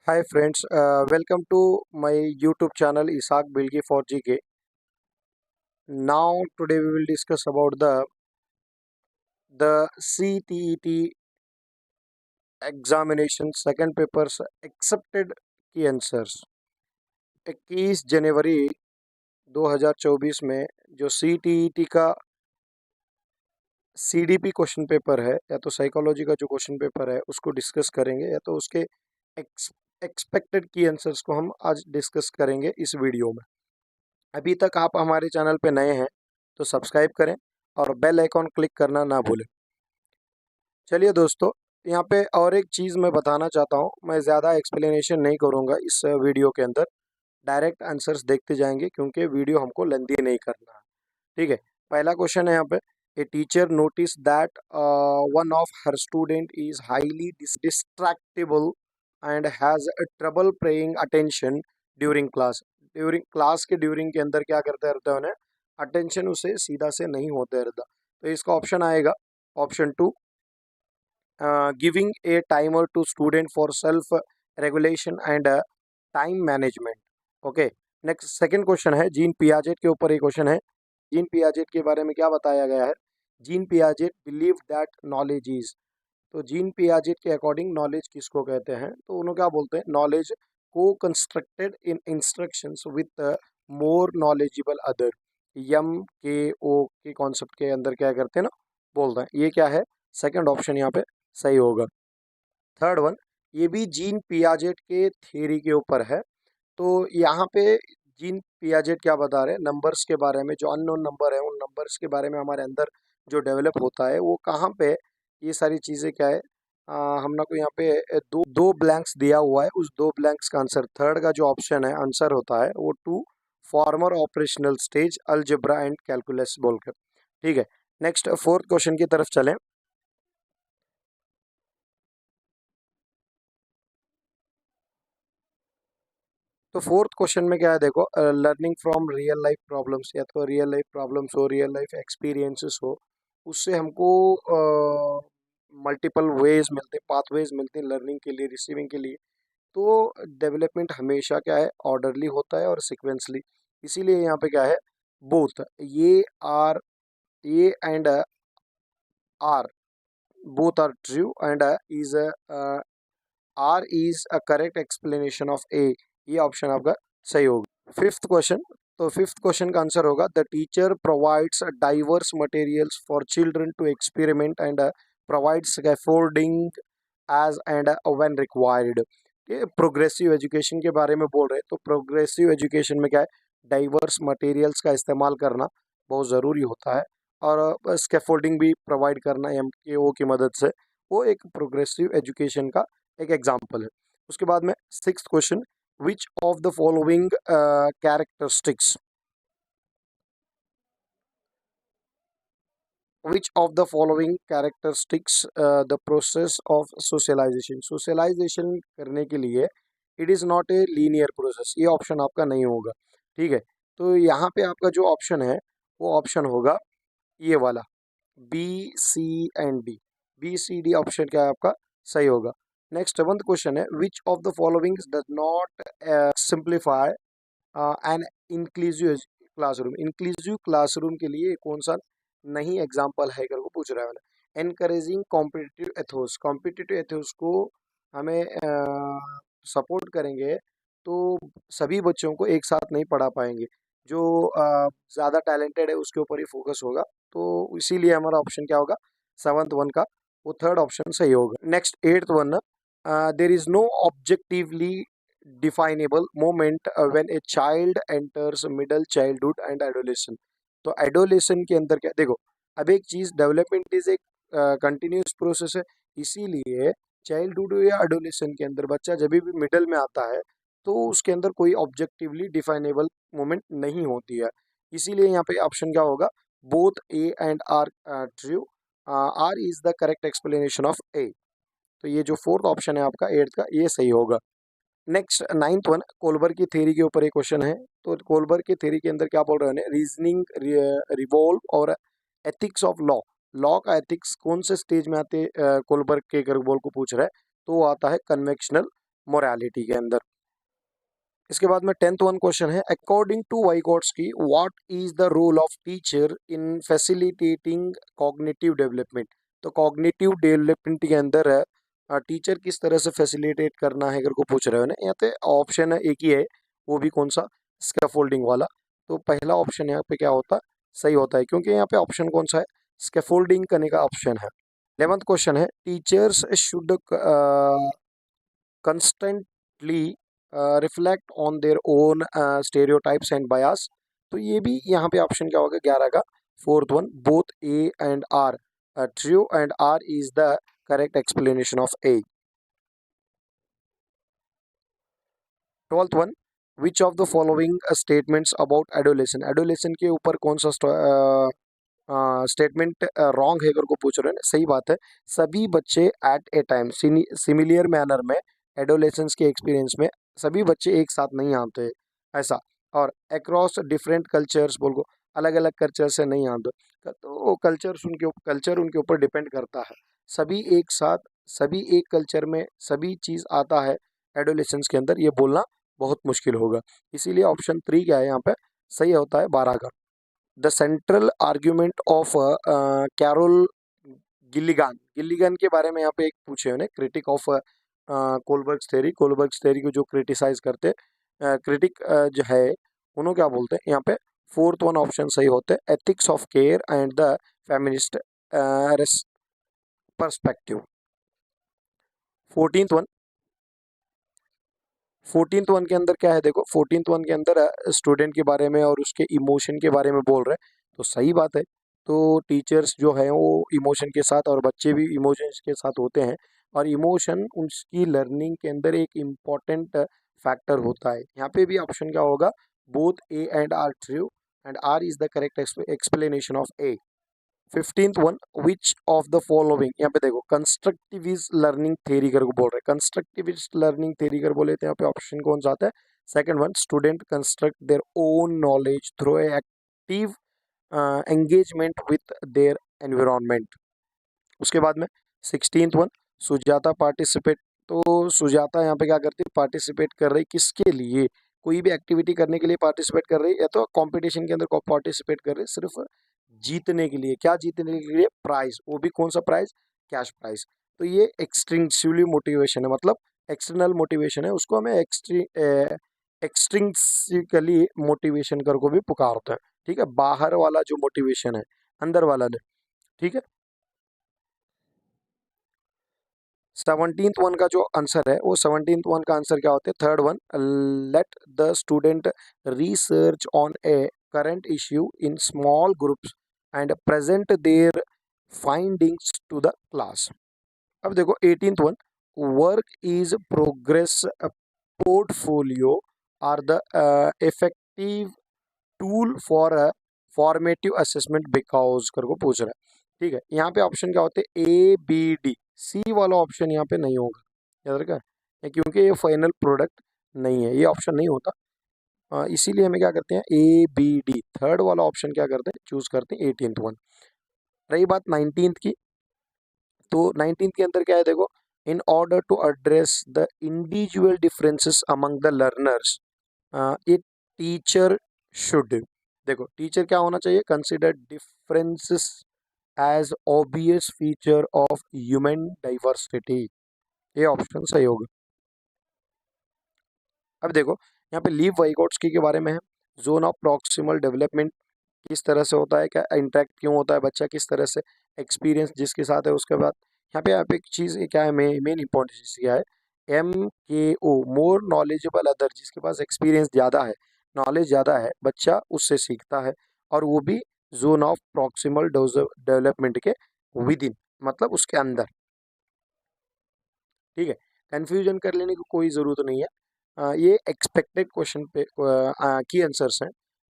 Hi friends, welcome to my YouTube channel Isaac Bilgi for GK. Now today we will discuss about the CTET examination second papers accepted key answers. 21 जनवरी 2024 में जो CTET का CDP question paper है या तो psychology का जो question paper है उसको डिस्कस करेंगे या तो उसके एक्सपेक्टेड की आंसर्स को हम आज डिस्कस करेंगे इस वीडियो में। अभी तक आप हमारे चैनल पे नए हैं तो सब्सक्राइब करें और बेल आइकॉन क्लिक करना ना भूलें। चलिए दोस्तों, यहाँ पे और एक चीज़ मैं बताना चाहता हूँ। मैं ज़्यादा एक्सप्लेनेशन नहीं करूँगा इस वीडियो के अंदर, डायरेक्ट आंसर्स देखते जाएंगे क्योंकि वीडियो हमको लेंदी नहीं करना है। ठीक है। पहला क्वेश्चन है यहाँ पे, a teacher notice that one of her student is highly distractable and has trouble paying attention during class. During class के ड्यूरिंग के अंदर क्या करते रहते हैं, उन्हें अटेंशन उसे सीधा से नहीं होते रहता। तो इसका ऑप्शन आएगा option two, giving a timer to student for self regulation and time management. Okay. Next second question है, जीन पियाजेट के ऊपर एक क्वेश्चन है। जीन पियाजेट के बारे में क्या बताया गया है? Jean Piaget believe that knowledge is. तो जीन पियाजेट के अकॉर्डिंग नॉलेज किसको कहते हैं? तो उन्होंने क्या बोलते हैं, नॉलेज को constructed in instructions with more knowledgeable other. M K O के कॉन्सेप्ट के अंदर क्या करते हैं ना, बोलते हैं। ये क्या है? सेकंड ऑप्शन यहाँ पे सही होगा। थर्ड वन, ये भी जीन पियाजेट के थ्योरी के ऊपर है। तो यहाँ पे जीन पियाजेट क्या बता रहे हैं, नंबर्स के बारे में। जो अननोन नंबर है उन नंबर्स के बारे में हमारे अंदर जो डेवलप होता है वो कहाँ पे, ये सारी चीज़ें क्या है, हमने को यहाँ पे दो दो ब्लैंक्स दिया हुआ है। उस दो ब्लैंक्स का आंसर थर्ड का जो ऑप्शन है आंसर होता है वो two, former operational stage algebra and calculus बोलकर। ठीक है। नेक्स्ट फोर्थ क्वेश्चन की तरफ चलें। तो फोर्थ क्वेश्चन में क्या है देखो, learning from real life problems, या तो रियल लाइफ प्रॉब्लम्स हो, रियल लाइफ एक्सपीरियंसेस हो, उससे हमको मल्टीपल वेज मिलते हैं, पाथवेज मिलते हैं लर्निंग के लिए, रिसीविंग के लिए। तो डेवलपमेंट हमेशा क्या है, ऑर्डरली होता है और सिक्वेंसली। इसीलिए यहाँ पे क्या है, both A R, A and R, both are true and is R is a correct explanation of A. ये ऑप्शन आपका सही होगा। फिफ्थ क्वेश्चन, तो फिफ्थ क्वेश्चन का आंसर होगा, the teacher provides diverse materials for children to experiment and provides scaffolding as and when required. ये progressive education के बारे में बोल रहे हैं। तो प्रोग्रेसिव एजुकेशन में क्या है, डाइवर्स मटेरियल्स का इस्तेमाल करना बहुत ज़रूरी होता है और स्कैफोल्डिंग भी प्रोवाइड करना MKO की मदद से, वो एक प्रोग्रेसिव एजुकेशन का एक एग्जाम्पल है। उसके बाद में sixth question, which of the following characteristics, which of the following characteristics the process of socialization, socialization करने के लिए it is not a linear process. ये ऑप्शन आपका नहीं होगा। ठीक है। तो यहाँ पे आपका जो ऑप्शन है वो ऑप्शन होगा ये वाला, B C and D। B C D option क्या है आपका सही होगा। नेक्स्ट सेवंथ क्वेश्चन है, which of the following does not simplify an inclusive classroom. Inclusive classroom के लिए कौन सा नहीं एग्जाम्पल है करके पूछ रहा है मैंने। Encouraging competitive Athos, competitive Athos को हमें सपोर्ट करेंगे तो सभी बच्चों को एक साथ नहीं पढ़ा पाएंगे। जो ज़्यादा टैलेंटेड है उसके ऊपर ही फोकस होगा। तो इसीलिए हमारा ऑप्शन क्या होगा, सेवंथ वन का वो थर्ड ऑप्शन सही होगा। Next eighth one, there is no objectively definable moment when a child enters middle childhood and adolescence. तो एडोलेशन के अंदर क्या देखो, अब एक चीज़, डेवलपमेंट इज एक कंटिन्यूस प्रोसेस है। इसीलिए चाइल्डहुड या एडोलेशन के अंदर बच्चा जब भी मिडल में आता है तो उसके अंदर कोई ऑब्जेक्टिवली डिफाइनेबल मोमेंट नहीं होती है। इसीलिए यहाँ पे ऑप्शन क्या होगा, both A and R true, R is the correct explanation of A. तो ये जो फोर्थ ऑप्शन है आपका एट्थ का, ये सही होगा। नेक्स्ट नाइन्थ वन, कोलबर की थ्योरी के ऊपर एक क्वेश्चन है। तो कोलबर की थ्योरी के अंदर क्या बोल रहे हैं, रीजनिंग रिवॉल्व और एथिक्स ऑफ लॉ, लॉ का एथिक्स कौन से स्टेज में आते कोलबर के बोल को पूछ रहा है। तो वो आता है कन्वेक्शनल मोरालिटी के अंदर। इसके बाद में 10th वन क्वेश्चन है, according to Vygotsky what is the role of teacher in facilitating cognitive development. तो कॉग्निटिव डेवलपमेंट के अंदर है टीचर किस तरह से फैसिलिटेट करना है अगर को पूछ रहे हो ना। यहाँ पे ऑप्शन है एक ही है, वो भी कौन सा, स्कैफोल्डिंग वाला। तो पहला ऑप्शन यहाँ पे क्या होता है, सही होता है, क्योंकि यहाँ पे ऑप्शन कौन सा है, स्कैफोल्डिंग करने का ऑप्शन है। 11th क्वेश्चन है, teachers should constantly reflect on their own stereotypes and बायस। तो ये भी यहाँ पे ऑप्शन क्या होगा 11 का, fourth one, both A and R true and R is the correct explanation of A. 12th one, which of the following statements about adolescence, adolescence के ऊपर कौन सा स्टेटमेंट रॉन्ग है अगर को पूछ रहे हैं। सही बात है, सभी बच्चे at a time similar manner में एडोलेसेंस के एक्सपीरियंस में सभी बच्चे एक साथ नहीं आते हैं, ऐसा। और अक्रॉस डिफरेंट कल्चर्स बोल को, अलग अलग कल्चर से नहीं आते, तो कल्चर उनके ऊपर डिपेंड करता है। सभी एक साथ, सभी एक कल्चर में सभी चीज़ आता है एडोलेसेंस के अंदर, ये बोलना बहुत मुश्किल होगा। इसीलिए ऑप्शन 3 क्या है यहाँ पे, सही होता है 12 का। The central argument of Carol Gilligan, Gilligan के बारे में यहाँ पे एक पूछे उन्हें, critique of Kohlberg's theory, Kohlberg's theory को जो क्रिटिसाइज करते, क्रिटिक जो है उन्होंने क्या बोलते हैं यहाँ पे, फोर्थ वन ऑप्शन सही होते हैं, ethics of care and the feminist perspective. 14th one, 14th one के अंदर क्या है देखो, 14th वन के अंदर स्टूडेंट के बारे में और उसके इमोशन के बारे में बोल रहे हैं, तो सही बात है। तो टीचर्स जो है वो इमोशन के साथ और बच्चे भी इमोशंस के साथ होते हैं, और इमोशन उसकी लर्निंग के अंदर एक इम्पॉर्टेंट फैक्टर होता है। यहाँ पे भी ऑप्शन क्या होगा, both A and R true and R is the correct explanation of A. 15th one, which of the following, यहाँ पे देखो कंस्ट्रक्टिविस्ट लर्निंग थ्योरी कर बोल रहे हैं, कंस्ट्रक्टिविस्ट लर्निंग थ्योरी कर बोले तो यहाँ पे ऑप्शन कौन सा आता है, second one, student construct their own knowledge through active engagement with their environment. उसके बाद में 16th वन, सुजाता पार्टिसिपेट, तो सुजाता यहाँ पे क्या करती है, पार्टिसिपेट कर रही किसके लिए, कोई भी एक्टिविटी करने के लिए पार्टिसिपेट कर रही है, या तो कंपटीशन के अंदर पार्टिसिपेट कर रही है सिर्फ जीतने के लिए। क्या जीतने के लिए, प्राइज, वो भी कौन सा प्राइज, कैश प्राइज। तो ये एक्सट्रिंसिवली मोटिवेशन है, मतलब एक्सटर्नल मोटिवेशन है, उसको हमें एक्सट्रिंसिकली मोटिवेशन कर को भी पुकारते हैं। ठीक है, बाहर वाला जो मोटिवेशन है, अंदर वाला नहीं। ठीक है, 17th वन का जो आंसर है वो 17th वन का आंसर क्या होता है, third one, let the student research on a current issue in small groups and present their findings to the class. अब देखो 18th one, work is progress portfolio are the effective tool for a formative assessment because करके पूछ रहा है। ठीक है, यहाँ पे ऑप्शन क्या होते हैं, ए बी डी, सी वाला ऑप्शन यहाँ पे नहीं होगा, याद रखा है, क्योंकि ये फाइनल प्रोडक्ट नहीं है, ये ऑप्शन नहीं होता। इसीलिए हमें क्या करते हैं, ए बी डी, थर्ड वाला ऑप्शन क्या करते हैं, चूज करते हैं 18th वन। रही बात 19th की, तो 19th के अंदर क्या है देखो, in order to address the individual differences among the learners a teacher should, देखो टीचर क्या होना चाहिए, consider differences as obvious feature of human diversity, ये ऑप्शन सही होगा। अब देखो यहाँ पे लीव वाइगोट्स्की के बारे में है, जोन ऑफ प्रॉक्सिमल डेवलपमेंट किस तरह से होता है, क्या इंटरेक्ट क्यों होता है बच्चा, किस तरह से एक्सपीरियंस जिसके साथ है। उसके बाद यहाँ पे एक चीज़ क्या है, मेन इंपॉर्टेंट चीज़ क्या है, MKO, मोर नॉलेजेबल अदर, जिसके पास एक्सपीरियंस ज़्यादा है, नॉलेज ज़्यादा है, बच्चा उससे सीखता है, और वो भी जोन ऑफ प्रॉक्सिमल डेवलपमेंट के विद इन, मतलब उसके अंदर। ठीक है, कन्फ्यूजन कर लेने की कोई ज़रूरत नहीं है। ये एक्सपेक्टेड क्वेश्चन पे की आंसर्स हैं,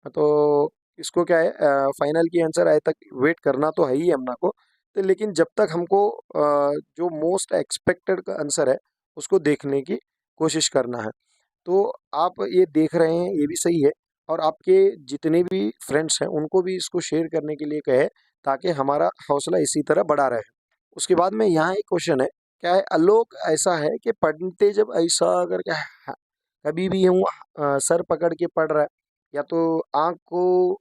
तो इसको क्या है, फाइनल की आंसर आए तक वेट करना तो है ही हमना को, तो लेकिन जब तक हमको जो मोस्ट एक्सपेक्टेड का आंसर है उसको देखने की कोशिश करना है। तो आप ये देख रहे हैं, ये भी सही है, और आपके जितने भी फ्रेंड्स हैं उनको भी इसको शेयर करने के लिए कहे, ताकि हमारा हौसला इसी तरह बढ़ा रहे। उसके बाद में यहाँ एक क्वेश्चन है, क्या है, लोग ऐसा है कि पढ़ते जब ऐसा अगर क्या है, कभी भी हम सर पकड़ के पढ़ रहा है, या तो आँख को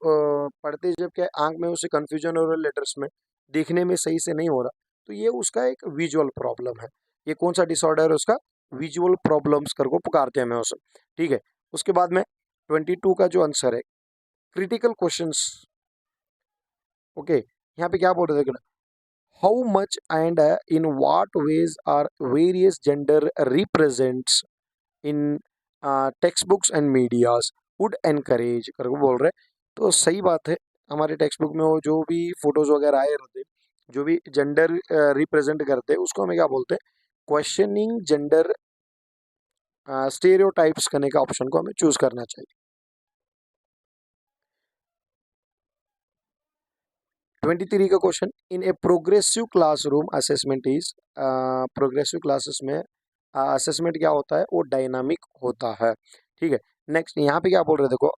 पढ़ते जब क्या है, आँख में उसे कन्फ्यूजन हो रहा है लेटर्स में, देखने में सही से नहीं हो रहा, तो ये उसका एक विजुअल प्रॉब्लम है। ये कौन सा डिसऑर्डर है उसका? विजुअल प्रॉब्लम्स कर को पुकारते हैं हमें उसे। ठीक है, उसके बाद में 22 का जो आंसर है, क्रिटिकल क्वेश्चंस। ओके, यहाँ पे क्या बोल रहे थे? How much and in what ways are various gender represents in textbooks and medias would encourage करके बोल रहे हैं। तो सही बात है, हमारे टेक्स्ट बुक में वो जो भी फोटोज वगैरह आए रहते, जो भी जेंडर रिप्रेजेंट करते हैं, उसको हमें क्या बोलते हैं? क्वेश्चनिंग जेंडर स्टेरियोटाइप्स करने का ऑप्शन को हमें चूज करना चाहिए। 23 का question, in a progressive classroom assessment is, progressive classes में असेसमेंट क्या होता है? वो डायनामिक होता है। ठीक है, नेक्स्ट यहाँ पे क्या बोल रहे हैं? देखो,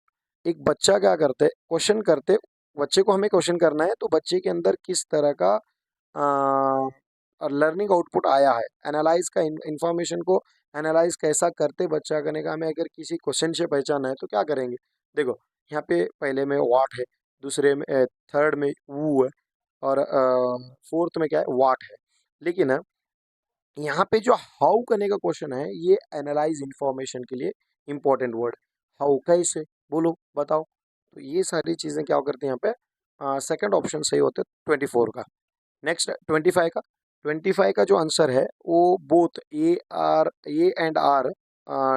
एक बच्चा क्या करते, क्वेश्चन करते, बच्चे को हमें क्वेश्चन करना है, तो बच्चे के अंदर किस तरह का लर्निंग आउटपुट आया है, एनालाइज का इंफॉर्मेशन को एनालाइज कैसा करते बच्चा करने का, हमें अगर किसी क्वेश्चन से पहचाना है तो क्या करेंगे? देखो, यहाँ पे पहले में व्हाट है, दूसरे में थर्ड में वू है, और फोर्थ में क्या है? वाट है। लेकिन यहाँ पे जो हाउ करने का क्वेश्चन है, ये एनालाइज इंफॉर्मेशन के लिए इंपॉर्टेंट वर्ड। हाउ, कैसे, बोलो, बताओ। तो ये सारी चीजें क्या करती हैं यहाँ पे? सेकंड ऑप्शन सही होता है 24 का। नेक्स्ट 25 का, 25 का जो आंसर है वो both A and R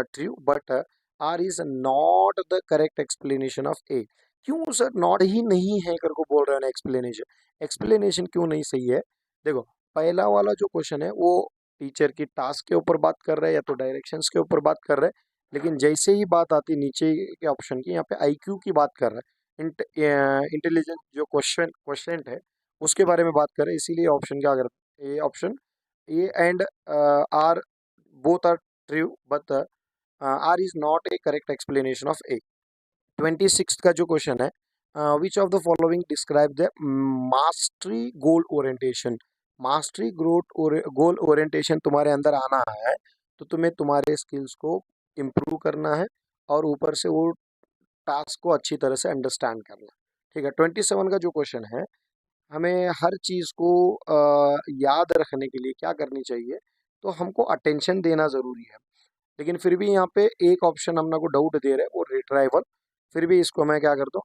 true, but R is not the correct explanation of A. क्यों सर नॉट ही नहीं है कर को बोल रहे हैं ना? एक्सप्लेनेशन, एक्सप्लेनेशन क्यों नहीं सही है? देखो, पहला वाला जो क्वेश्चन है वो टीचर की टास्क के ऊपर बात कर रहा है, या तो डायरेक्शंस के ऊपर बात कर रहा है, लेकिन जैसे ही बात आती नीचे के ऑप्शन की, यहाँ पे आईक्यू की बात कर रहा है, इंटेलिजेंस जो क्वेश्चन है उसके बारे में बात करें, इसीलिए ऑप्शन क्या कर, A option, A and R both are true, but R is not a correct explanation of A. 26 का जो क्वेश्चन है, which of the following describe the mastery goal orientation. Mastery goal orientation तुम्हारे अंदर आना है, तो तुम्हें तुम्हारे स्किल्स को इम्प्रूव करना है, और ऊपर से वो टास्क को अच्छी तरह से अंडरस्टैंड करना है। ठीक है, 27 का जो क्वेश्चन है, हमें हर चीज़ को याद रखने के लिए क्या करनी चाहिए? तो हमको अटेंशन देना ज़रूरी है। लेकिन फिर भी यहाँ पे एक ऑप्शन हम ना को डाउट दे रहे हैं, वो रिट्राइवल। फिर भी इसको मैं क्या करता हूँ,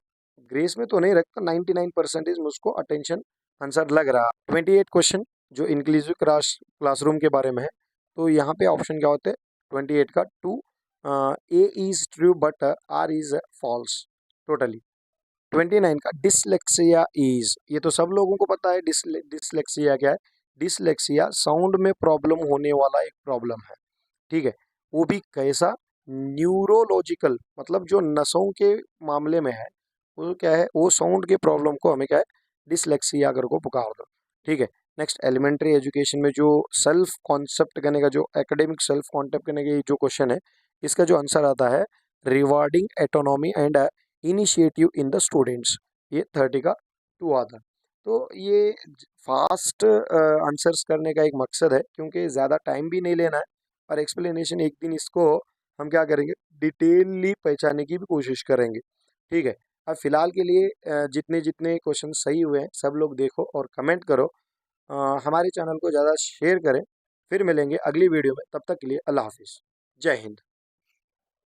ग्रेस में तो नहीं रखता, 99% मुझको अटेंशन आंसर लग रहा। 28 क्वेश्चन जो इंक्लूसिव क्लासरूम के बारे में है, तो यहाँ पे ऑप्शन क्या होते हैं? 28 का two, A is true but R is false totally. 29 का डिसलेक्सिया इज, ये तो सब लोगों को पता है। डिसलेक्सिया क्या है? डिसलेक्सिया साउंड में प्रॉब्लम होने वाला एक प्रॉब्लम है। ठीक है, वो भी कैसा? न्यूरोलॉजिकल, मतलब जो नसों के मामले में है, वो क्या है? वो साउंड के प्रॉब्लम को हमें क्या है? डिसलेक्सिया कर को पुकार दो। ठीक है, नेक्स्ट एलिमेंट्री एजुकेशन में जो सेल्फ कॉन्सेप्ट करने का, जो एकेडमिक सेल्फ कॉन्सेप्ट करने का जो क्वेश्चन है, इसका जो आंसर आता है, rewarding autonomy and initiative in the students, ये 30 का टू आता है। तो ये फास्ट आंसर्स करने का एक मकसद है, क्योंकि ज़्यादा टाइम भी नहीं लेना है, और एक्सप्लेनेशन एक दिन इसको हम क्या करेंगे? डिटेलली पहचानने की भी कोशिश करेंगे। ठीक है, अब फिलहाल के लिए जितने जितने क्वेश्चन सही हुए हैं सब लोग देखो और कमेंट करो। हमारे चैनल को ज़्यादा शेयर करें। फिर मिलेंगे अगली वीडियो में, तब तक के लिए अल्लाह हाफिज़, जय हिंद।